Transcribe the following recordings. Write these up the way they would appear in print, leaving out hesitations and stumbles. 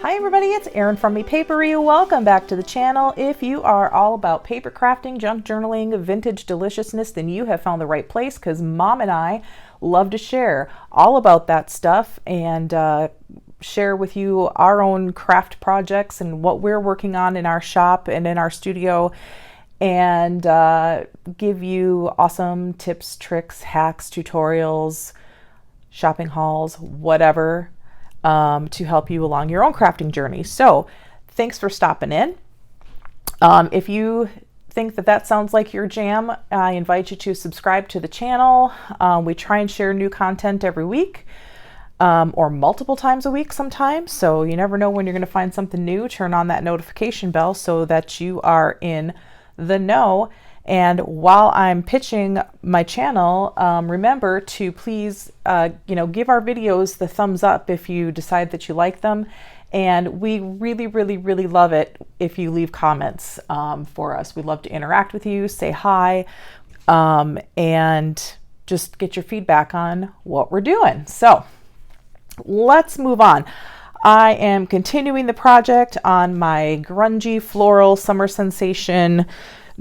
Hi everybody, it's Erin from Epapery. Welcome back to the channel. If you are all about paper crafting, junk journaling, vintage deliciousness, then you have found the right place, because Mom and I love to share all about that stuff and share with you our own craft projects and what we're working on in our shop and in our studio, and give you awesome tips, tricks, hacks, tutorials, shopping hauls, whatever, to help you along your own crafting journey. So thanks for stopping in. If you think that that sounds like your jam, I invite you to subscribe to the channel. We try and share new content every week, or multiple times a week sometimes. So you never know when you're going to find something new. Turn on that notification bell so that you are in the know. And while I'm pitching my channel, remember to please, give our videos the thumbs up if you decide that you like them. And we really, really, really love it if you leave comments for us. We love to interact with you, say hi, and just get your feedback on what we're doing. So let's move on. I am continuing the project on my Grungy Floral Summer Sensation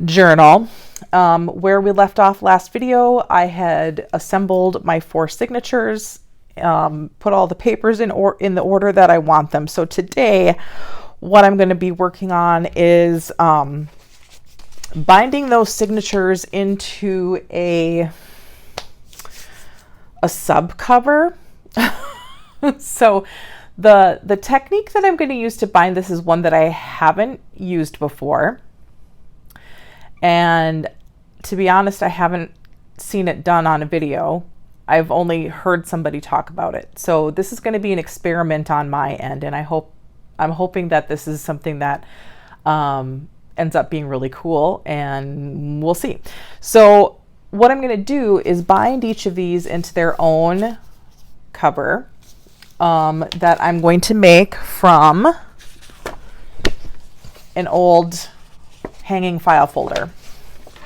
journal. Where we left off last video, I had assembled my 4 signatures, put all the papers in the order that I want them. So today, what I'm going to be working on is binding those signatures into a sub cover. So the technique that I'm going to use to bind this is one that I haven't used before. And to be honest, I haven't seen it done on a video. I've only heard somebody talk about it. So this is going to be an experiment on my end, and I'm hoping that this is something that ends up being really cool, and we'll see. So what I'm going to do is bind each of these into their own cover that I'm going to make from an old hanging file folder.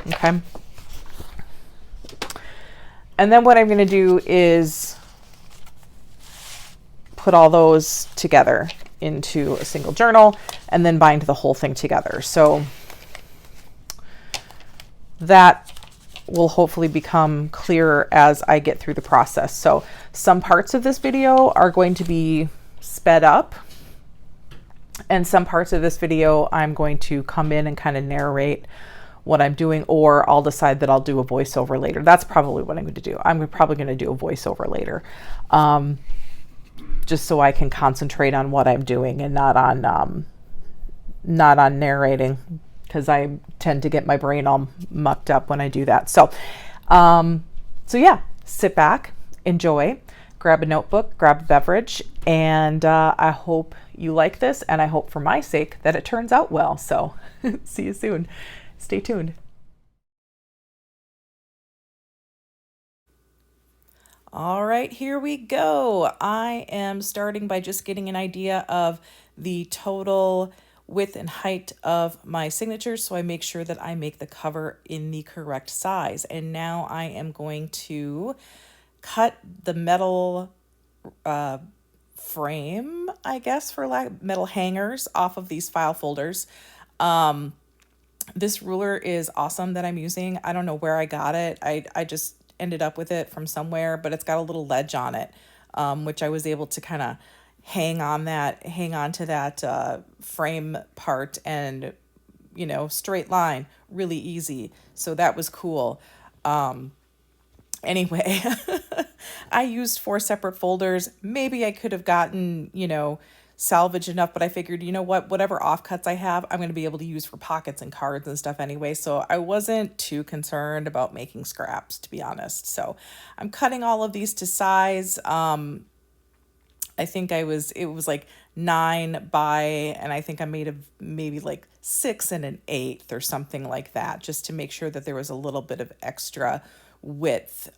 Okay. And then what I'm going to do is put all those together into a single journal and then bind the whole thing together. So that will hopefully become clearer as I get through the process. So some parts of this video are going to be sped up, and some parts of this video I'm going to come in and kind of narrate what I'm doing, or I'll decide that I'll do a voiceover later. That's probably what I'm going to do. I'm probably going to do a voiceover later, just so I can concentrate on what I'm doing and not on narrating, because I tend to get my brain all mucked up when I do that. So yeah, sit back, enjoy, grab a notebook, grab a beverage, and I hope you like this, and I hope for my sake that it turns out well. So see you soon. Stay tuned. All right, here we go. I am starting by just getting an idea of the total width and height of my signatures, so I make sure that I make the cover in the correct size. And now I am going to cut the metal frame, I guess, for metal hangers off of these file folders. This ruler is awesome that I'm using. I don't know where I got it. I just ended up with it from somewhere, but it's got a little ledge on it, which I was able to kind of hang on to that frame part, and straight line, really easy. So that was cool. Anyway, I used 4 separate folders. Maybe I could have gotten, salvage enough, but I figured, whatever offcuts I have, I'm going to be able to use for pockets and cards and stuff anyway. So I wasn't too concerned about making scraps, to be honest. So I'm cutting all of these to size. I think it was like 9 by, and I think I made maybe like 6 1/8 or something like that, just to make sure that there was a little bit of extra width.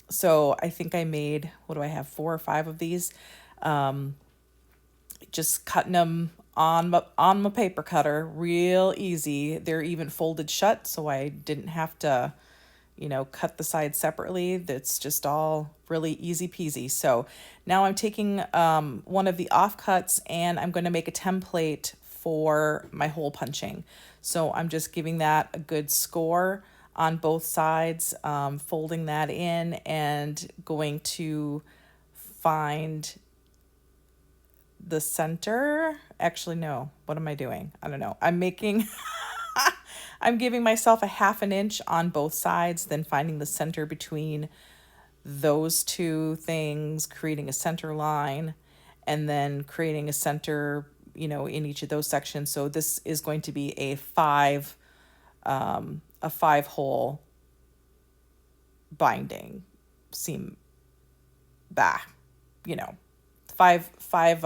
So I think I made, 4 or 5 of these. Just cutting them on my paper cutter, real easy. They're even folded shut, so I didn't have to cut the sides separately. That's just all really easy peasy. So now I'm taking one of the offcuts and I'm going to make a template for my hole punching. So I'm just giving that a good score on both sides, folding that in and going to find the center. Actually, no, what am I doing? I don't know. I'm giving myself a 1/2 inch on both sides, then finding the center between those two things, creating a center line, and then creating a center, in each of those sections. So this is going to be a 5 hole binding seam back, you know, five, 5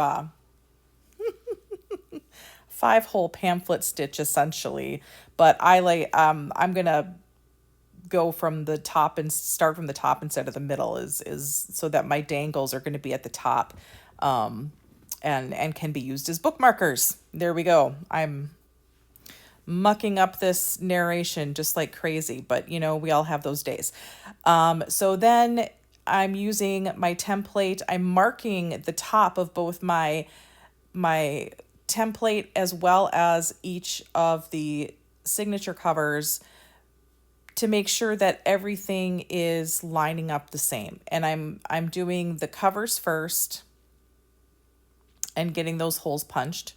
hole pamphlet stitch essentially. But I'm gonna go from the top and start from the top instead of the middle is so that my dangles are going to be at the top, and can be used as bookmarkers. There we go. I'm mucking up this narration just like crazy, but we all have those days. So then I'm using my template. I'm marking the top of both my template as well as each of the signature covers to make sure that everything is lining up the same. And I'm doing the covers first and getting those holes punched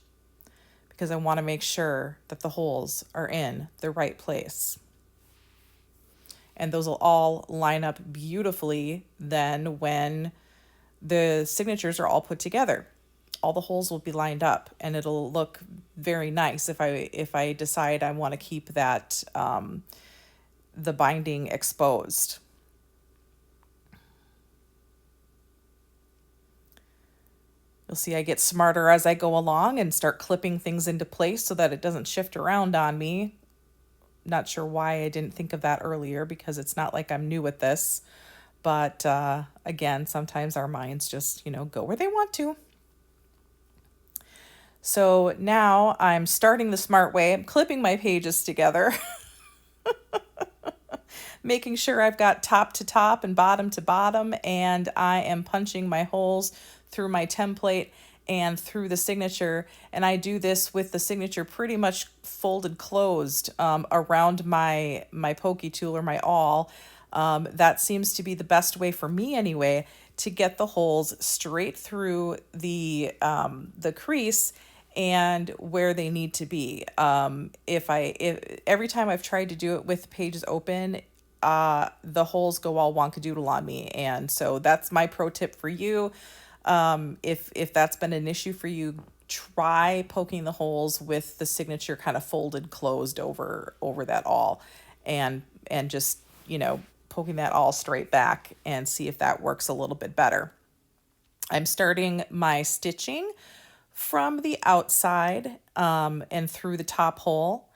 because I want to make sure that the holes are in the right place. And those will all line up beautifully then when the signatures are all put together. All the holes will be lined up and it'll look very nice if I decide I want to keep that the binding exposed. You'll see I get smarter as I go along and start clipping things into place so that it doesn't shift around on me. Not sure why I didn't think of that earlier because it's not like I'm new at this. But again, sometimes our minds just, go where they want to. So now I'm starting the smart way. I'm clipping my pages together. Making sure I've got top to top and bottom to bottom, and I am punching my holes through my template and through the signature. And I do this with the signature pretty much folded closed around my pokey tool or my awl. That seems to be the best way for me anyway to get the holes straight through the crease and where they need to be. If every time I've tried to do it with pages open, the holes go all wonkadoodle on me. And so that's my pro tip for you. If that's been an issue for you, try poking the holes with the signature kind of folded closed over that awl and just, poking that all straight back and see if that works a little bit better. I'm starting my stitching from the outside and through the top hole.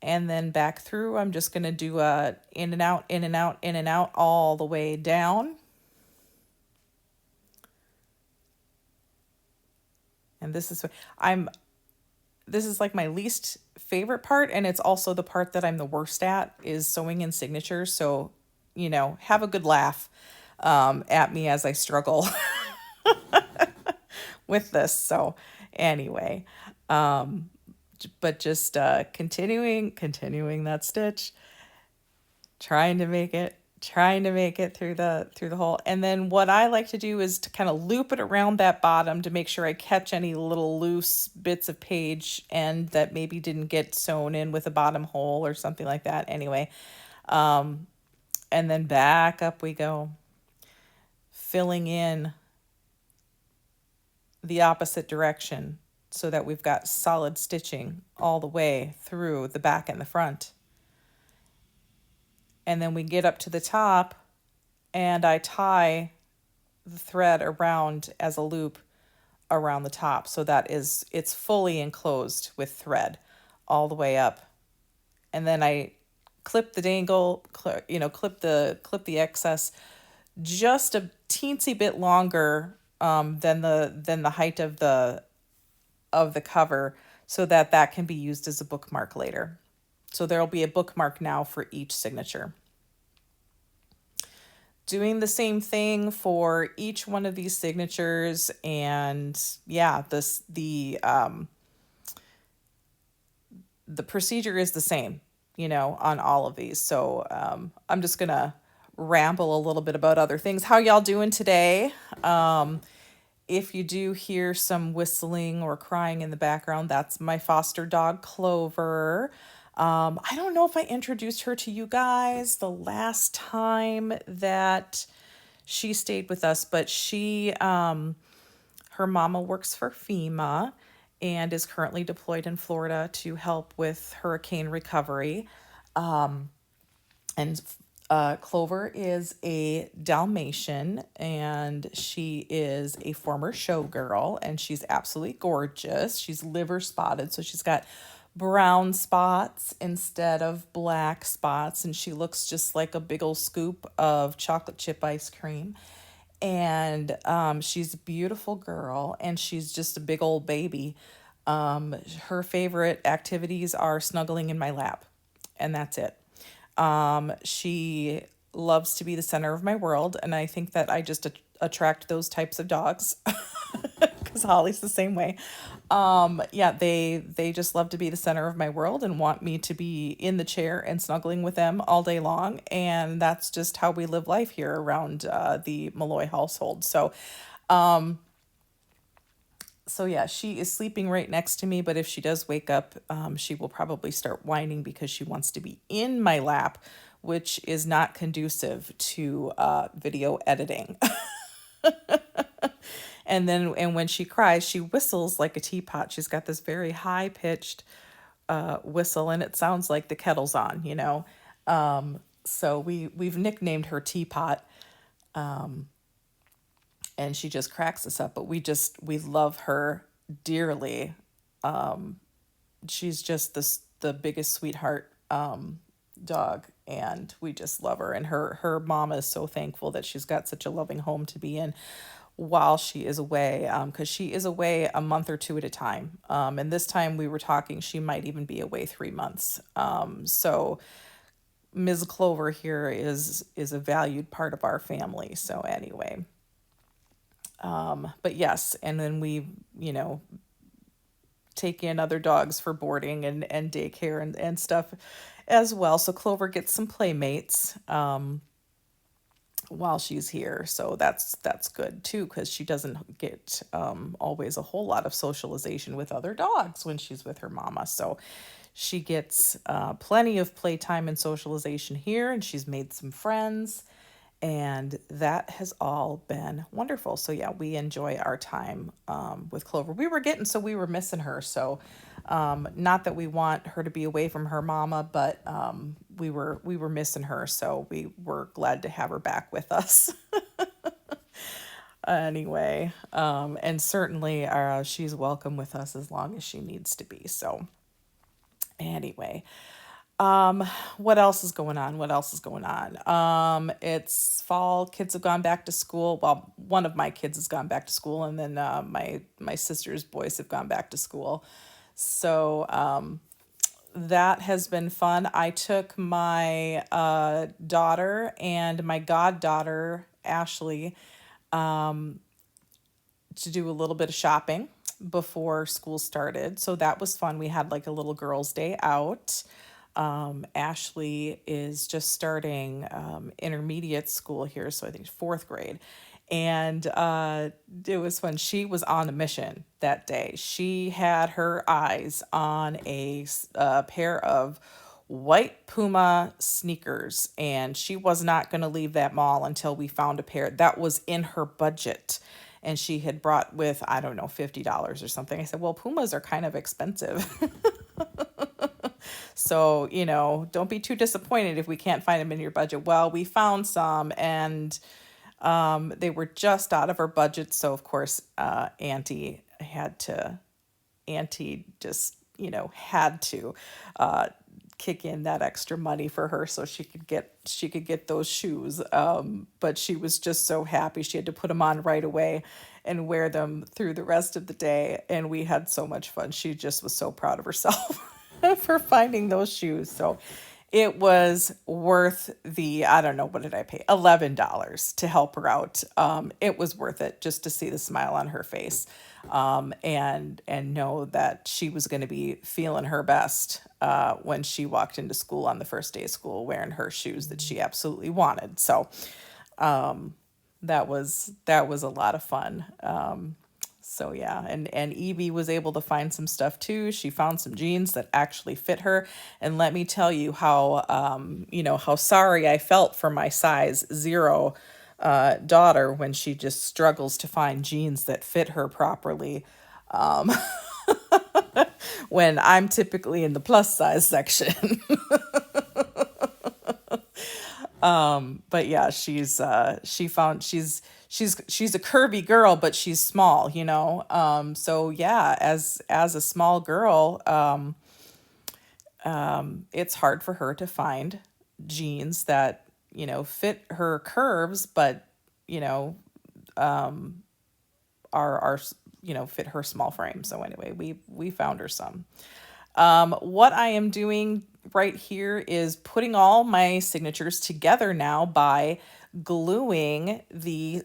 And then back through, I'm just going to do a in and out, in and out, in and out all the way down. And this is like my least favorite part. And it's also the part that I'm the worst at is sewing in signatures. So, have a good laugh at me as I struggle with this. So anyway, but just continuing that stitch, trying to make it through the hole. And then what I like to do is to kind of loop it around that bottom to make sure I catch any little loose bits of page and that maybe didn't get sewn in with a bottom hole or something like that. Anyway, and then back up we go, filling in the opposite direction so that we've got solid stitching all the way through the back and the front. And then we get up to the top and I tie the thread around as a loop around the top so that it's fully enclosed with thread all the way up. And then I clip the dangle, clip the excess just a teensy bit longer than the height of the cover so that can be used as a bookmark later. So there'll be a bookmark now for each signature. doing the same thing for each one of these signatures. And yeah, the procedure is the same, on all of these. So I'm just gonna ramble a little bit about other things. How y'all doing today? If you do hear some whistling or crying in the background, that's my foster dog, Clover. I don't know if I introduced her to you guys the last time that she stayed with us, but her mama works for FEMA and is currently deployed in Florida to help with hurricane recovery. And Clover is a Dalmatian, and she is a former showgirl, and she's absolutely gorgeous. She's liver spotted, so she's got brown spots instead of black spots, and she looks just like a big old scoop of chocolate chip ice cream. And she's a beautiful girl, and she's just a big old baby. Her favorite activities are snuggling in my lap, and that's it. She loves to be the center of my world, and I think that I just attract those types of dogs because Holly's the same way. Yeah, they just love to be the center of my world and want me to be in the chair and snuggling with them all day long, and that's just how we live life here around the Malloy household. So yeah, she is sleeping right next to me, but if she does wake up, she will probably start whining because she wants to be in my lap, which is not conducive to video editing. And when she cries, she whistles like a teapot. She's got this very high pitched whistle, and it sounds like the kettle's on. So we've nicknamed her Teapot, and she just cracks us up. But we love her dearly. She's just the biggest sweetheart dog, and we just love her. And her mama is so thankful that she's got such a loving home to be in while she is away, because she is away a month or two at a time. And this time we were talking, she might even be away 3 months. So Ms. Clover here is a valued part of our family. So anyway, but yes, and then we, take in other dogs for boarding and daycare and stuff as well. So Clover gets some playmates while she's here. So that's good too, because she doesn't get always a whole lot of socialization with other dogs when she's with her mama. So she gets plenty of playtime and socialization here, and she's made some friends. And that has all been wonderful. So yeah, we enjoy our time with Clover. We were missing her. So not that we want her to be away from her mama, but we were missing her. So we were glad to have her back with us. Anyway, and certainly she's welcome with us as long as she needs to be. So anyway. What else is going on? It's fall. Kids have gone back to school. Well, one of my kids has gone back to school, and then my sister's boys have gone back to school. So that has been fun. I took my daughter and my goddaughter, Ashley, to do a little bit of shopping before school started. So that was fun. We had like a little girls' day out. Ashley is just starting intermediate school here, so I think 4th grade. And it was fun. She was on a mission that day. She had her eyes on a pair of white Puma sneakers, and she was not going to leave that mall until we found a pair that was in her budget. And she had brought with, I don't know, $50 or something. I said, well, Pumas are kind of expensive. So, don't be too disappointed if we can't find them in your budget. Well, we found some, and they were just out of our budget. So, of course, Auntie just, had to kick in that extra money for her so she could get those shoes. But she was just so happy. She had to put them on right away and wear them through the rest of the day. And we had so much fun. She just was so proud of herself for finding those shoes. So it was worth the, I don't know, what did I pay? $11 to help her out. It was worth it just to see the smile on her face, and know that she was going to be feeling her best when she walked into school on the first day of school wearing her shoes that she absolutely wanted. So that was a lot of fun. So yeah, and Evie was able to find some stuff too. She found some jeans that actually fit her. And let me tell you how, how sorry I felt for my size 0 daughter when she just struggles to find jeans that fit her properly. When I'm typically in the plus size section. But yeah, she's a curvy girl, but she's small, so yeah, as a small girl, it's hard for her to find jeans that, fit her curves, but, are fit her small frame. So anyway, we found her some. What I am doing right here is putting all my signatures together now by gluing the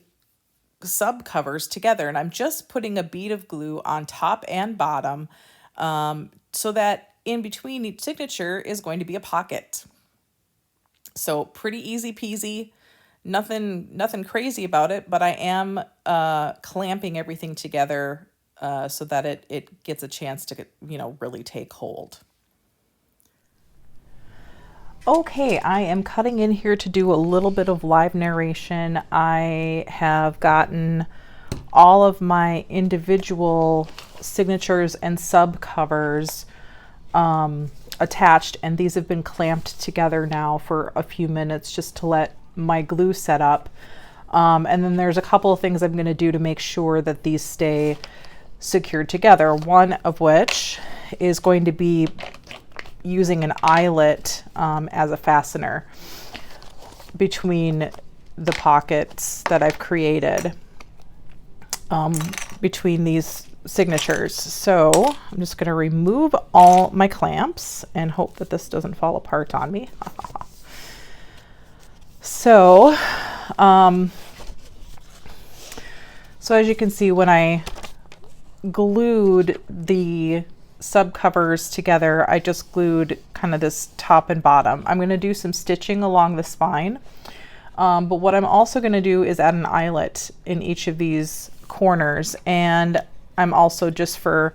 sub covers together, and I'm just putting a bead of glue on top and bottom, so that in between each signature is going to be a pocket. So pretty easy peasy, nothing crazy about it, but I am clamping everything together so that it gets a chance to really take hold. Okay, I am cutting in here to do a little bit of live narration. I have gotten all of my individual signatures and sub covers attached, and these have been clamped together now for a few minutes just to let my glue set up. And then there's a couple of things I'm going to do to make sure that these stay secured together. One of which is going to be using an eyelet as a fastener between the pockets that I've created between these signatures. So I'm just going to remove all my clamps and hope that this doesn't fall apart on me. So as you can see, when I glued the sub covers together, I just glued kind of this top and bottom. I'm going to do some stitching along the spine, but what I'm also going to do is add an eyelet in each of these corners, and I'm also, just for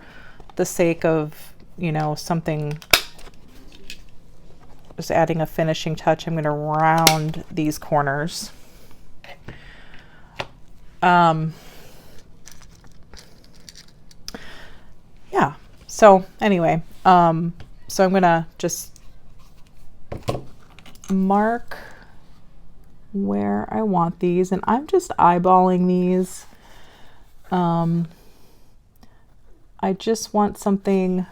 the sake of something, just adding a finishing touch, I'm going to round these corners. Yeah, so anyway, so I'm gonna just mark where I want these, and I'm just eyeballing these. I just want something,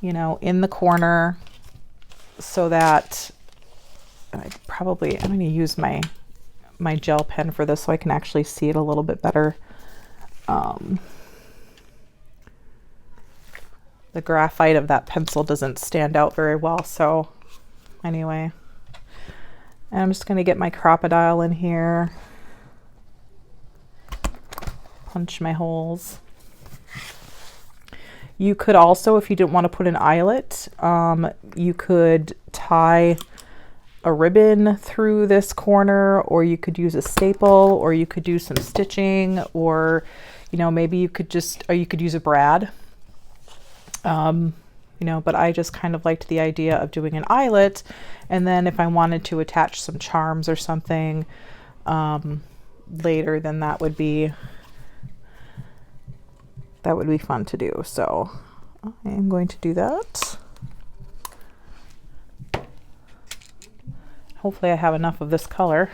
in the corner, so that I'm going to use my gel pen for this so I can actually see it a little bit better. The graphite of that pencil doesn't stand out very well, so anyway. And I'm just going to get my crocodile in here, punch my holes. You could also, if you didn't want to put an eyelet, you could tie a ribbon through this corner, or you could use a staple, or you could do some stitching, or maybe you could use a brad. But I just kind of liked the idea of doing an eyelet, and then if I wanted to attach some charms or something later, then that would be fun to do. So I am going to do that. Hopefully I have enough of this color.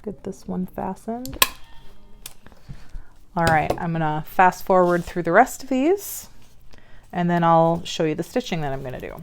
Get this one fastened. All right, I'm gonna fast forward through the rest of these, and then I'll show you the stitching that I'm gonna do.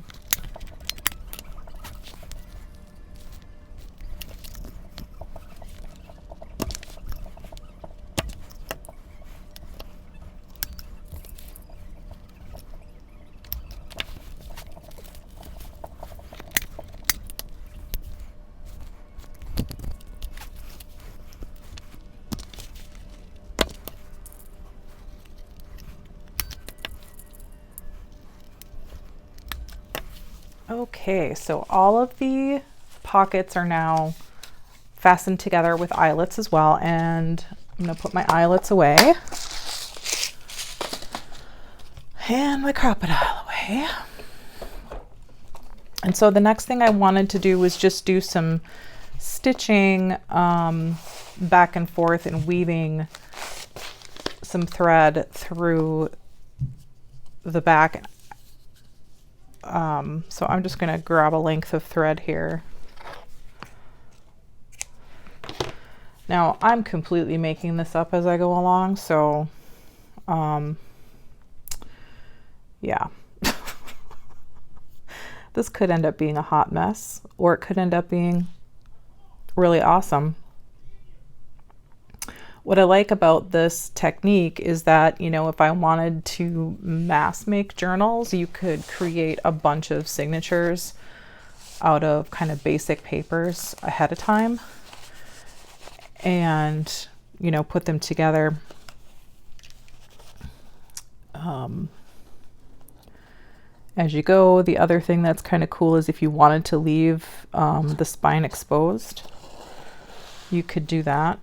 Okay, so all of the pockets are now fastened together with eyelets as well, and I'm going to put my eyelets away and my crocodile away. And so the next thing I wanted to do was just do some stitching back and forth and weaving some thread through the back. So I'm just going to grab a length of thread here. Now I'm completely making this up as I go along, so yeah. This could end up being a hot mess, or it could end up being really awesome. What I like about this technique is that, you know, if I wanted to mass make journals, you could create a bunch of signatures out of kind of basic papers ahead of time and, you know, put them together. As you go. The other thing that's kind of cool is if you wanted to leave the spine exposed, you could do that.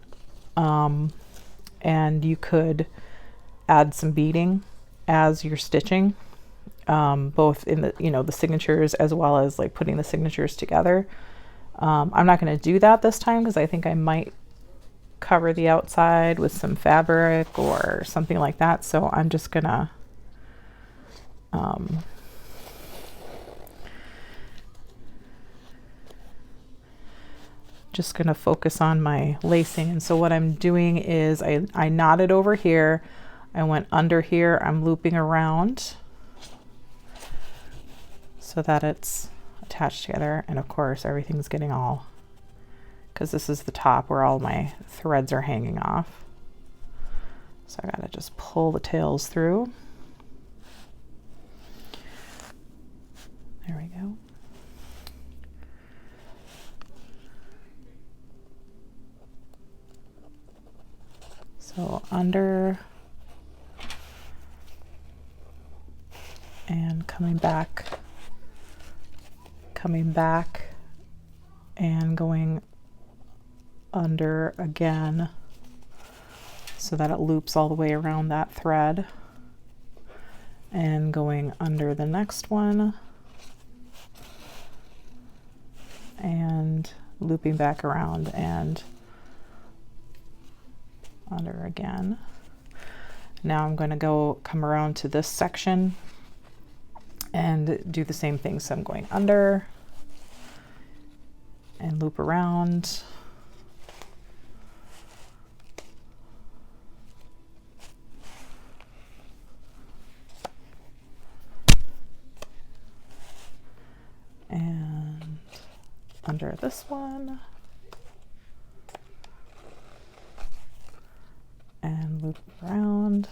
And you could add some beading as you're stitching, both in the, you know, the signatures as well as like putting the signatures together. I'm not going to do that this time because I think I might cover the outside with some fabric or something like that. So I'm just gonna focus on my lacing. And so what I'm doing is I knotted over here, I went under here, I'm looping around so that it's attached together, and of course everything's getting all, because this is the top where all my threads are hanging off. So I gotta just pull the tails through. There we go. So under and coming back and going under again so that it loops all the way around that thread, and going under the next one and looping back around and under again. Now I'm going to come around to this section and do the same thing. So I'm going under and loop around. And under this one. And loop around.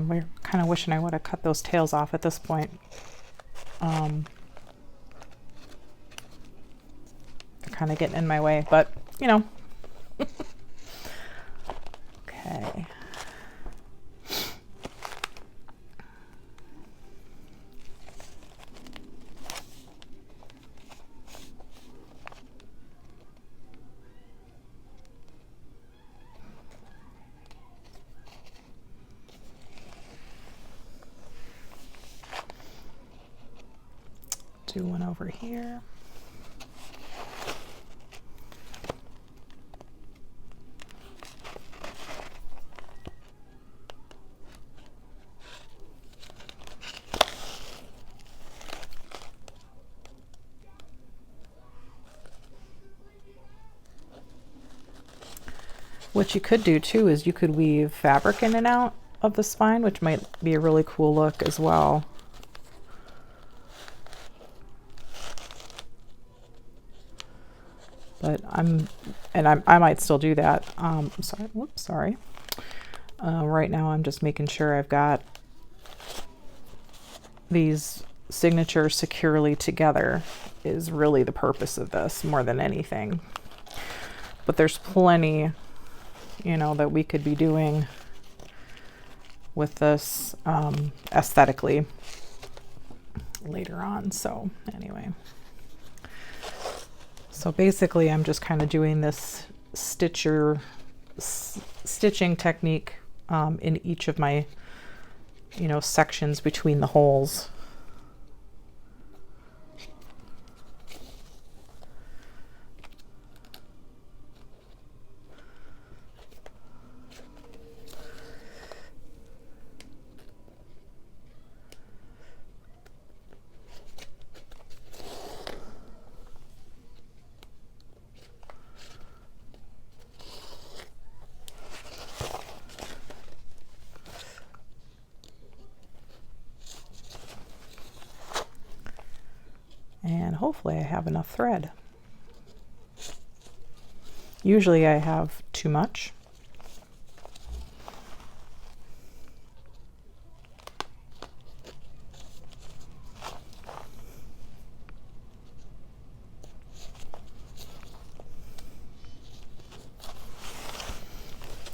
We're kind of wishing I would have cut those tails off at this point. They're kind of getting in my way, but you know. Okay. Do one over here. What you could do too is you could weave fabric in and out of the spine, which might be a really cool look as well. But I might still do that. Sorry, whoops, sorry. Right now I'm just making sure I've got these signatures securely together is really the purpose of this more than anything. But there's plenty, you know, that we could be doing with this aesthetically later on. So anyway, so basically I'm just kind of doing this stitching technique in each of my, you know, sections between the holes. And hopefully I have enough thread. Usually I have too much.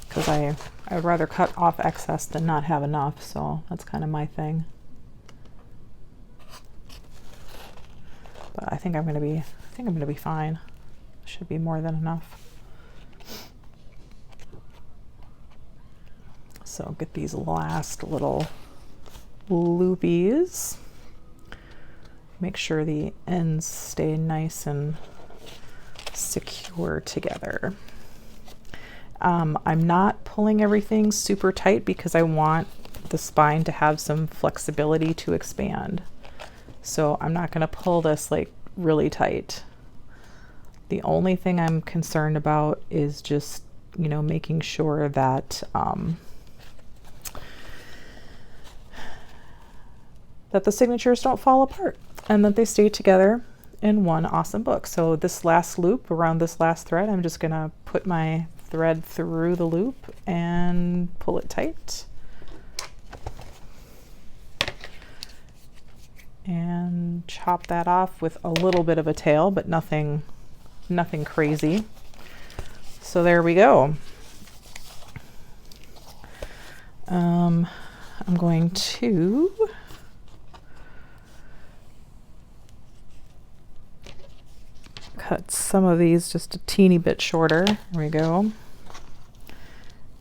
Because I'd rather cut off excess than not have enough, so that's kind of my thing. But I think I'm gonna be fine. Should be more than enough. So get these last little loopies. Make sure the ends stay nice and secure together. I'm not pulling everything super tight because I want the spine to have some flexibility to expand. So I'm not going to pull this like really tight. The only thing I'm concerned about is just, you know, making sure that that the signatures don't fall apart and that they stay together in one awesome book. So this last loop around this last thread, I'm just going to put my thread through the loop and pull it tight. And chop that off with a little bit of a tail, but nothing crazy. So there we go. I'm going to cut some of these just a teeny bit shorter. There we go.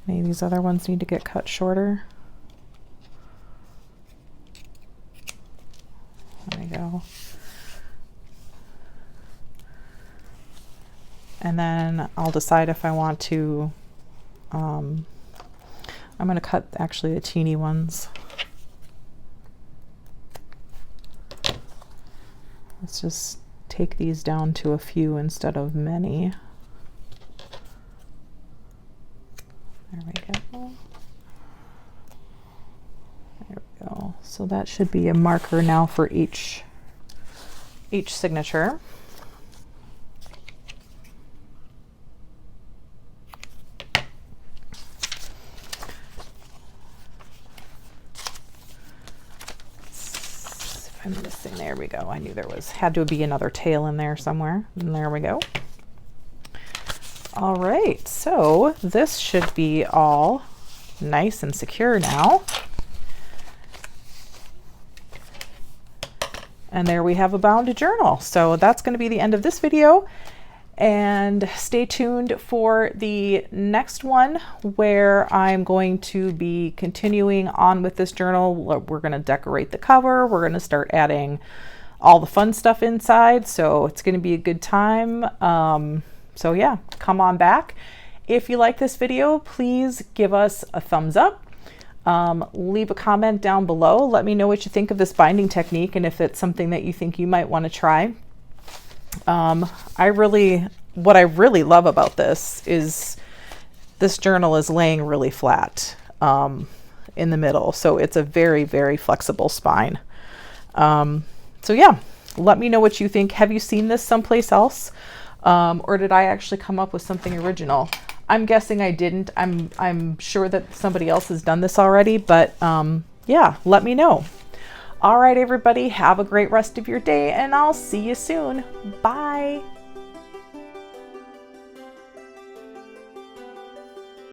Maybe these other ones need to get cut shorter. There we go. And then I'll decide if I want to, I'm going to cut actually the teeny ones. Let's just take these down to a few instead of many. There we go. There we go. So that should be a marker now for each signature. I'm missing, there we go. I knew there had to be another tail in there somewhere. And there we go. All right, so this should be all nice and secure now. And there we have a bound journal. So that's going to be the end of this video. And stay tuned for the next one where I'm going to be continuing on with this journal. We're going to decorate the cover. We're going to start adding all the fun stuff inside. So it's going to be a good time. So yeah, come on back. If you like this video, please give us a thumbs up. Leave a comment down below. Let me know what you think of this binding technique and if it's something that you think you might want to try. What I really love about this is this journal is laying really flat in the middle. So it's a very, very flexible spine. So yeah, let me know what you think. Have you seen this someplace else? Or did I actually come up with something original? I'm guessing I didn't. I'm sure that somebody else has done this already, but yeah, let me know. All right, everybody, have a great rest of your day, and I'll see you soon. Bye.